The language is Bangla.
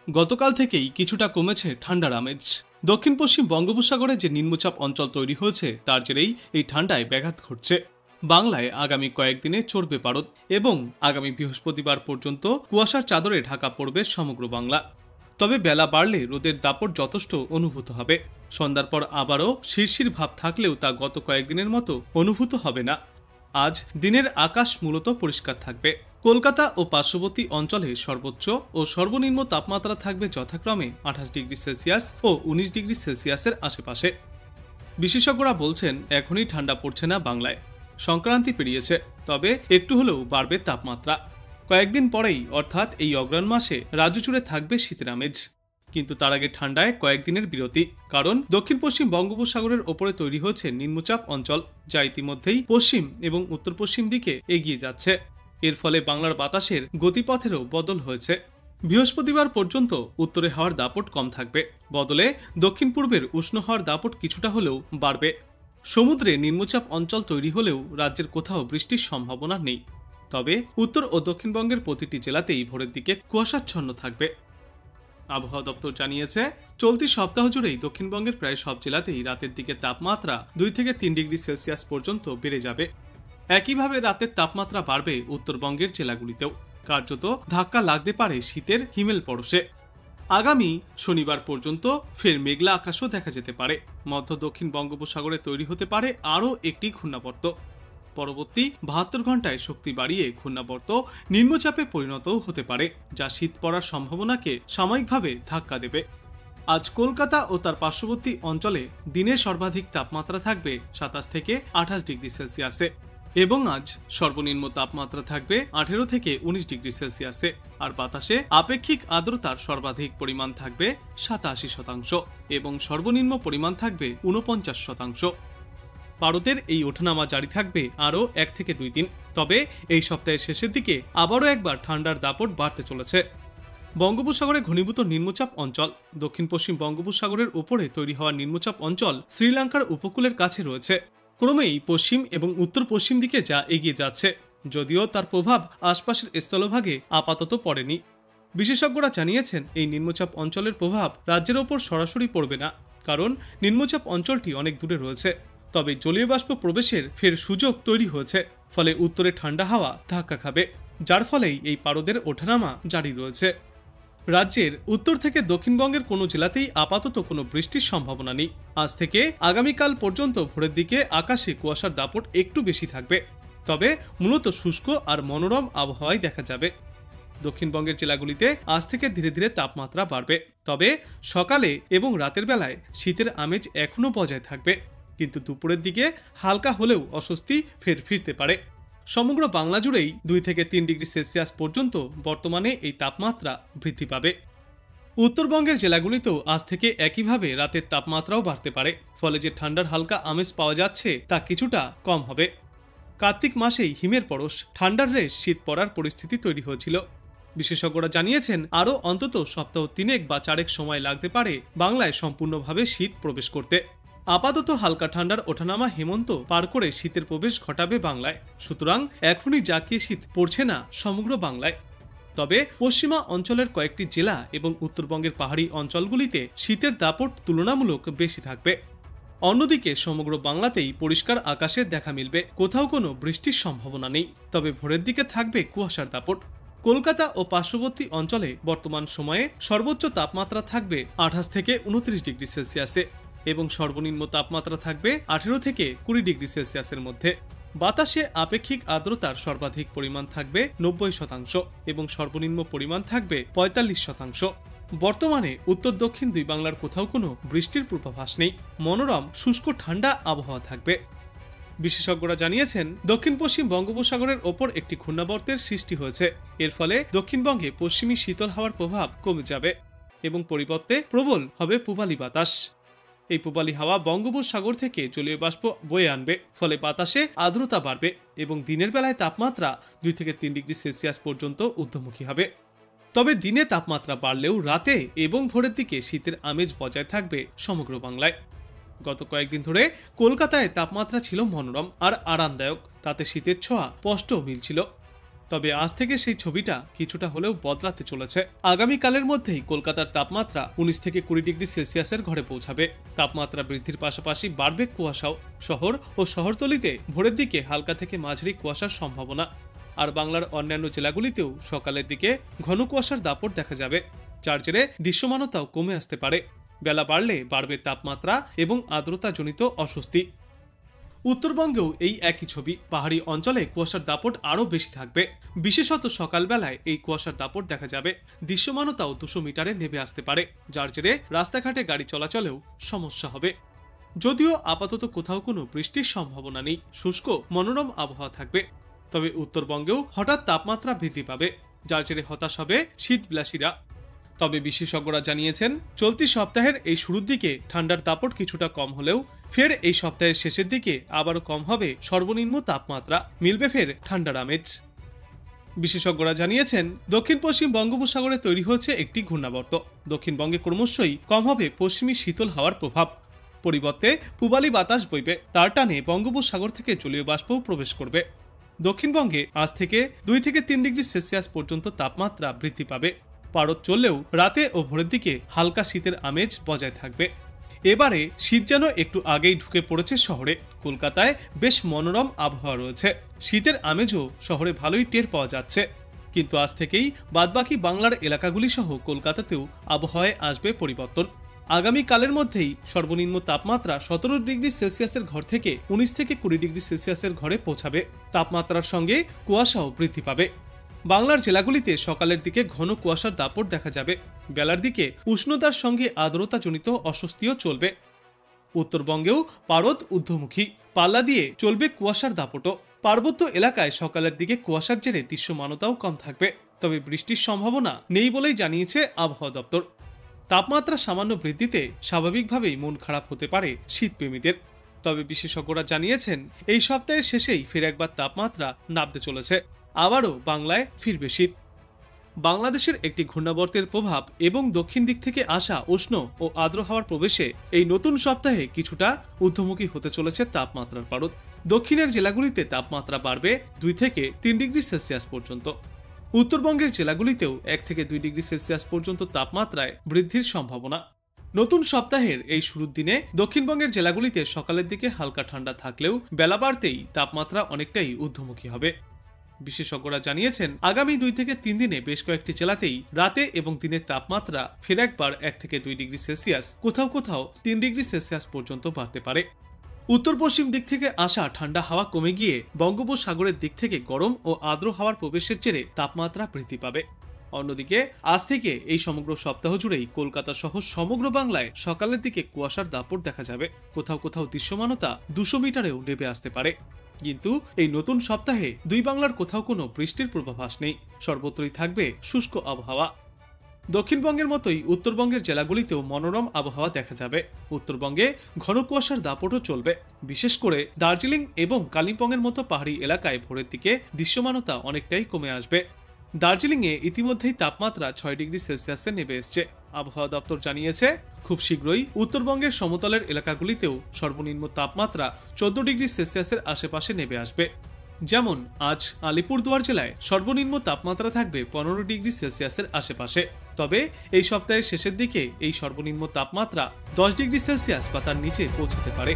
গতকাল থেকেই কিছুটা কমেছে ঠান্ডার আমেজ। দক্ষিণ পশ্চিম বঙ্গোপসাগরে যে নিম্নচাপ অঞ্চল তৈরি হয়েছে তার জেরেই এই ঠান্ডায় ব্যাঘাত ঘটছে। বাংলায় আগামী কয়েকদিনে চড়বে পারদ এবং আগামী বৃহস্পতিবার পর্যন্ত কুয়াশার চাদরে ঢাকা পড়বে সমগ্র বাংলা। তবে বেলা বাড়লে রোদের দাপট যথেষ্ট অনুভূত হবে। সন্ধ্যার পর আবারও শিরশির ভাব থাকলেও তা গত কয়েকদিনের মতো অনুভূত হবে না। আজ দিনের আকাশ মূলত পরিষ্কার থাকবে। কলকাতা ও পার্শ্ববর্তী অঞ্চলে সর্বোচ্চ ও সর্বনিম্ন তাপমাত্রা থাকবে যথাক্রমে 28 ডিগ্রি সেলসিয়াস ও 19 ডিগ্রি সেলসিয়াসের আশেপাশে। বিশেষজ্ঞরা বলছেন এখনই ঠান্ডা পড়ছে না বাংলায়, সংক্রান্তি পেরিয়েছে, তবে একটু হলেও বাড়বে তাপমাত্রা। কয়েকদিন পরেই অর্থাৎ এই অগ্রহায়ণ মাসে রাজ্য জুড়ে থাকবে শীতের আমেজ। কিন্তু তার আগে ঠান্ডায় কয়েকদিনের বিরতি, কারণ দক্ষিণ পশ্চিম বঙ্গোপসাগরের ওপরে তৈরি হয়েছে নিম্নচাপ অঞ্চল, যা ইতিমধ্যেই পশ্চিম এবং উত্তর পশ্চিম দিকে এগিয়ে যাচ্ছে। এর ফলে বাংলার বাতাসের গতিপথেরও বদল হয়েছে। বৃহস্পতিবার পর্যন্ত উত্তরে হাওয়ার দাপট কম থাকবে, বদলে দক্ষিণ পূর্বের উষ্ণ হাওয়ার দাপট কিছুটা হলেও বাড়বে। সমুদ্রে নিম্নচাপ অঞ্চল তৈরি হলেও রাজ্যের কোথাও বৃষ্টির সম্ভাবনা নেই। তবে উত্তর ও দক্ষিণবঙ্গের প্রতিটি জেলাতেই ভোরের দিকে কুয়াশাচ্ছন্ন থাকবে। আবহাওয়া দপ্তর জানিয়েছে, চলতি সপ্তাহ জুড়েই দক্ষিণবঙ্গের প্রায় সব জেলাতেই রাতের দিকে তাপমাত্রা 2 থেকে 3 ডিগ্রি সেলসিয়াস পর্যন্ত বেড়ে যাবে। একইভাবে রাতের তাপমাত্রা বাড়বে উত্তরবঙ্গের জেলাগুলিতেও। কার্যত ধাক্কা লাগতে পারে শীতের হিমেল পরশে। আগামী শনিবার পর্যন্ত ফের মেঘলা আকাশও দেখা যেতে পারে। মধ্য দক্ষিণ বঙ্গোপসাগরে তৈরি হতে পারে আরও একটি ঘূর্ণাবর্ত। পরবর্তী 72 ঘন্টায় শক্তি বাড়িয়ে ঘূর্ণাবর্ত নিম্নচাপে পরিণতও হতে পারে, যা শীত পড়ার সম্ভাবনাকে সাময়িকভাবে ধাক্কা দেবে। আজ কলকাতা ও তার পার্শ্ববর্তী অঞ্চলে দিনের সর্বাধিক তাপমাত্রা থাকবে 27 থেকে 28 ডিগ্রি সেলসিয়াসে এবং আজ সর্বনিম্ন তাপমাত্রা থাকবে 18 থেকে 19 ডিগ্রি সেলসিয়াসে। আর বাতাসে আপেক্ষিক আর্দ্রতার সর্বাধিক পরিমাণ থাকবে 87% এবং সর্বনিম্ন পরিমাণ থাকবে 49%। পারদের এই ওঠানামা জারি থাকবে আরও 1 থেকে 2 দিন। তবে এই সপ্তাহের শেষের দিকে আবারও একবার ঠান্ডার দাপট বাড়তে চলেছে। বঙ্গোপসাগরে ঘনীভূত নিম্নচাপ অঞ্চল, দক্ষিণ পশ্চিম বঙ্গোপসাগরের উপরে তৈরি হওয়া নিম্নচাপ অঞ্চল শ্রীলঙ্কার উপকূলের কাছে রয়েছে। ক্রমেই পশ্চিম এবং উত্তর পশ্চিম দিকে যা এগিয়ে যাচ্ছে, যদিও তার প্রভাব আশপাশের স্থলভাগে আপাতত পড়েনি। বিশেষজ্ঞরা জানিয়েছেন এই নিম্নচাপ অঞ্চলের প্রভাব রাজ্যের ওপর সরাসরি পড়বে না, কারণ নিম্নচাপ অঞ্চলটি অনেক দূরে রয়েছে। তবে জলীয় বাষ্প প্রবেশের ফের সুযোগ তৈরি হয়েছে, ফলে উত্তরে ঠান্ডা হাওয়া ধাক্কা খাবে, যার ফলেই এই পারদের ওঠানামা জারি রয়েছে। রাজ্যের উত্তর থেকে দক্ষিণবঙ্গের কোনো জেলাতেই আপাতত কোনো বৃষ্টির সম্ভাবনা নেই। আজ থেকে আগামীকাল পর্যন্ত ভোরের দিকে আকাশে কুয়াশার দাপট একটু বেশি থাকবে, তবে মূলত শুষ্ক আর মনোরম আবহাওয়াই দেখা যাবে। দক্ষিণবঙ্গের জেলাগুলিতে আজ থেকে ধীরে ধীরে তাপমাত্রা বাড়বে, তবে সকালে এবং রাতের বেলায় শীতের আমেজ এখনও বজায় থাকবে, কিন্তু দুপুরের দিকে হালকা হলেও অস্বস্তি ফের ফিরতে পারে। সমগ্র বাংলা জুড়েই 2 থেকে 3 ডিগ্রি সেলসিয়াস পর্যন্ত বর্তমানে এই তাপমাত্রা বৃদ্ধি পাবে। উত্তরবঙ্গের জেলাগুলিতেও আজ থেকে একইভাবে রাতের তাপমাত্রাও বাড়তে পারে, ফলে যে ঠান্ডার হালকা আমেজ পাওয়া যাচ্ছে তা কিছুটা কম হবে। কার্তিক মাসেই হিমের পরশ, ঠান্ডার রেশ শীত পড়ার পরিস্থিতি তৈরি হয়েছিল। বিশেষজ্ঞরা জানিয়েছেন আরও অন্তত সপ্তাহ 3 বা 4 সময় লাগতে পারে বাংলায় সম্পূর্ণভাবে শীত প্রবেশ করতে। আপাতত হালকা ঠান্ডার ওঠানামা হেমন্ত পার করে শীতের প্রবেশ ঘটাবে বাংলায়। সুতরাং এখনই জাঁকিয়ে শীত পড়ছে না সমগ্র বাংলায়। তবে পশ্চিমা অঞ্চলের কয়েকটি জেলা এবং উত্তরবঙ্গের পাহাড়ি অঞ্চলগুলিতে শীতের দাপট তুলনামূলক বেশি থাকবে। অন্যদিকে সমগ্র বাংলাতেই পরিষ্কার আকাশের দেখা মিলবে, কোথাও কোনো বৃষ্টির সম্ভাবনা নেই। তবে ভোরের দিকে থাকবে কুয়াশার দাপট। কলকাতা ও পার্শ্ববর্তী অঞ্চলে বর্তমান সময়ে সর্বোচ্চ তাপমাত্রা থাকবে 28 থেকে 29 ডিগ্রি সেলসিয়াসে এবং সর্বনিম্ন তাপমাত্রা থাকবে 18 থেকে 20 ডিগ্রি সেলসিয়াসের মধ্যে। বাতাসে আপেক্ষিক আর্দ্রতার সর্বাধিক পরিমাণ থাকবে 90% এবং সর্বনিম্ন পরিমাণ থাকবে 45%। বর্তমানে উত্তর দক্ষিণ দুই বাংলার কোথাও কোনো বৃষ্টির পূর্বাভাস নেই। মনোরম শুষ্ক ঠান্ডা আবহাওয়া থাকবে। বিশেষজ্ঞরা জানিয়েছেন দক্ষিণ পশ্চিম বঙ্গোপসাগরের ওপর একটি ঘূর্ণাবর্তের সৃষ্টি হয়েছে। এর ফলে দক্ষিণবঙ্গে পশ্চিমী শীতল হাওয়ার প্রভাব কমে যাবে এবং পরিবর্তে প্রবল হবে পূবালি বাতাস। এই পূবালি হাওয়া বঙ্গোপসাগর থেকে জলীয় বাষ্প বয়ে আনবে, ফলে বাতাসে আর্দ্রতা বাড়বে এবং দিনের বেলায় তাপমাত্রা 2 থেকে 3 ডিগ্রি সেলসিয়াস পর্যন্ত ঊর্ধ্বমুখী হবে। তবে দিনে তাপমাত্রা বাড়লেও রাতে এবং ভোরের দিকে শীতের আমেজ বজায় থাকবে সমগ্র বাংলায়। গত কয়েকদিন ধরে কলকাতায় তাপমাত্রা ছিল মনোরম আর আরামদায়ক, তাতে শীতের ছোঁয়া স্পষ্ট মিলছিল। তবে আজ থেকে সেই ছবিটা কিছুটা হলেও বদলাতে চলেছে। আগামীকালের মধ্যেই কলকাতার তাপমাত্রা 19 থেকে 20 ডিগ্রি সেলসিয়াসের ঘরে পৌঁছাবে। তাপমাত্রা বৃদ্ধির পাশাপাশি বাড়বে কুয়াশাও। শহর ও শহরতলিতে ভোরের দিকে হালকা থেকে মাঝারি কুয়াশার সম্ভাবনা। আর বাংলার অন্যান্য জেলাগুলিতেও সকালের দিকে ঘন কুয়াশার দাপট দেখা যাবে, যার জেরে দৃশ্যমানতাও কমে আসতে পারে। বেলা বাড়লে বাড়বে তাপমাত্রা এবং আর্দ্রতাজনিত অস্বস্তি। উত্তরবঙ্গেও এই একই ছবি। পাহাড়ি অঞ্চলে কুয়াশার দাপট আরও বেশি থাকবে। বিশেষত সকালবেলায় এই কুয়াশার দাপট দেখা যাবে। দৃশ্যমানতাও 200 মিটারে নেমে আসতে পারে, যার জেরে রাস্তাঘাটে গাড়ি চলাচলেও সমস্যা হবে। যদিও আপাতত কোথাও কোনো বৃষ্টির সম্ভাবনা নেই, শুষ্ক মনোরম আবহাওয়া থাকবে। তবে উত্তরবঙ্গেও হঠাৎ তাপমাত্রা বৃদ্ধি পাবে, যার জেরে হতাশ হবে শীতবিলাসীরা। তবে বিশেষজ্ঞরা জানিয়েছেন, চলতি সপ্তাহের এই শুরুর দিকে ঠান্ডার দাপট কিছুটা কম হলেও ফের এই সপ্তাহের শেষের দিকে আবারও কম হবে সর্বনিম্ন তাপমাত্রা, মিলবে ফের ঠান্ডার আমেজ। বিশেষজ্ঞরা জানিয়েছেন, দক্ষিণ পশ্চিম বঙ্গোপসাগরে তৈরি হয়েছে একটি ঘূর্ণাবর্ত। দক্ষিণবঙ্গে ক্রমশই কম হবে পশ্চিমী শীতল হাওয়ার প্রভাব। পরিবর্তে পূবালি বাতাস বইবে, তার টানে বঙ্গোপসাগর থেকে জলীয় বাষ্পও প্রবেশ করবে। দক্ষিণবঙ্গে আজ থেকে 2 থেকে 3 ডিগ্রি সেলসিয়াস পর্যন্ত তাপমাত্রা বৃদ্ধি পাবে। পারদ চললেও রাতে ও ভোরের দিকে হালকা শীতের আমেজ বজায় থাকবে। এবারে শীত যেন একটু আগেই ঢুকে পড়েছে শহরে। কলকাতায় বেশ মনোরম আবহাওয়া রয়েছে। শীতের আমেজও শহরে ভালোই টের পাওয়া যাচ্ছে। কিন্তু আজ থেকেই বাদবাকি বাংলার এলাকাগুলি সহ কলকাতাতেও আবহাওয়ায় আসবে পরিবর্তন। আগামীকালের মধ্যেই সর্বনিম্ন তাপমাত্রা 17 ডিগ্রি সেলসিয়াসের ঘর থেকে 19 থেকে 20 ডিগ্রি সেলসিয়াসের ঘরে পৌঁছাবে। তাপমাত্রার সঙ্গে কুয়াশাও বৃদ্ধি পাবে। বাংলার জেলাগুলিতে সকালের দিকে ঘন কুয়াশার দাপট দেখা যাবে। বেলার দিকে উষ্ণতার সঙ্গে আর্দ্রতাজনিত অস্বস্তিও চলবে। উত্তরবঙ্গেও পারদ ঊর্ধ্বমুখী, পাল্লা দিয়ে চলবে কুয়াশার দাপটও। পার্বত্য এলাকায় সকালের দিকে কুয়াশার জেরে দৃশ্যমানতাও কম থাকবে। তবে বৃষ্টির সম্ভাবনা নেই বলেই জানিয়েছে আবহাওয়া দপ্তর। তাপমাত্রা সামান্য বৃদ্ধিতে স্বাভাবিকভাবেই মন খারাপ হতে পারে শীতপ্রেমীদের। তবে বিশেষজ্ঞরা জানিয়েছেন, এই সপ্তাহের শেষেই ফের একবার তাপমাত্রা নামতে চলেছে। আবারও বাংলায় ফিরবে শীত। বাংলাদেশের একটি ঘূর্ণাবর্তের প্রভাব এবং দক্ষিণ দিক থেকে আসা উষ্ণ ও আর্দ্র হাওয়ার প্রবেশে এই নতুন সপ্তাহে কিছুটা ঊর্ধ্বমুখী হতে চলেছে তাপমাত্রার পারদ। দক্ষিণের জেলাগুলিতে তাপমাত্রা বাড়বে 2 থেকে 3 ডিগ্রি সেলসিয়াস পর্যন্ত। উত্তরবঙ্গের জেলাগুলিতেও 1 থেকে 2 ডিগ্রি সেলসিয়াস পর্যন্ত তাপমাত্রায় বৃদ্ধির সম্ভাবনা। নতুন সপ্তাহের এই শুরুর দিনে দক্ষিণবঙ্গের জেলাগুলিতে সকালের দিকে হালকা ঠান্ডা থাকলেও বেলা বাড়তেই তাপমাত্রা অনেকটাই ঊর্ধ্বমুখী হবে। বিশেষজ্ঞরা জানিয়েছেন, আগামী 2 থেকে 3 দিনে বেশ কয়েকটি জেলাতেই রাতে এবং দিনের তাপমাত্রা ফের একবার 1 থেকে 2 ডিগ্রি সেলসিয়াস, কোথাও কোথাও 3 ডিগ্রি সেলসিয়াস পর্যন্ত বাড়তে পারে। উত্তর পশ্চিম দিক থেকে আসা ঠান্ডা হাওয়া কমে গিয়ে বঙ্গোপসাগরের দিক থেকে গরম ও আর্দ্র হাওয়ার প্রবেশের জেরে তাপমাত্রা বৃদ্ধি পাবে। অন্যদিকে আজ থেকে এই সমগ্র সপ্তাহ জুড়েই কলকাতা সহ সমগ্র বাংলায় সকালের দিকে কুয়াশার দাপট দেখা যাবে। কোথাও কোথাও দৃশ্যমানতা 200 মিটারেও নেমে আসতে পারে। কিন্তু এই নতুন সপ্তাহে দুই বাংলার কোথাও কোনো বৃষ্টির পূর্বাভাস নেই। সর্বত্রই থাকবে শুষ্ক আবহাওয়া। দক্ষিণবঙ্গের মতোই উত্তরবঙ্গের জেলাগুলিতেও মনোরম আবহাওয়া দেখা যাবে। উত্তরবঙ্গে ঘন কুয়াশার দাপটও চলবে। বিশেষ করে দার্জিলিং এবং কালিম্পংয়ের মতো পাহাড়ি এলাকায় ভোরের দিকে দৃশ্যমানতা অনেকটাই কমে আসবে। দার্জিলিংয়ে ইতিমধ্যেই তাপমাত্রা 6 ডিগ্রি সেলসিয়াসে নেমে এসছে। আবহাওয়া দপ্তর জানিয়েছে, খুব শীঘ্রই উত্তরবঙ্গের সমতলের এলাকাগুলিতেও সর্বনিম্ন তাপমাত্রা 14 ডিগ্রি সেলসিয়াসের আশেপাশে নেমে আসবে। যেমন আজ আলিপুরদুয়ার জেলায় সর্বনিম্ন তাপমাত্রা থাকবে 15 ডিগ্রি সেলসিয়াসের আশেপাশে। তবে এই সপ্তাহের শেষের দিকে এই সর্বনিম্ন তাপমাত্রা 10 ডিগ্রি সেলসিয়াস বা তার নিচে পৌঁছাতে পারে।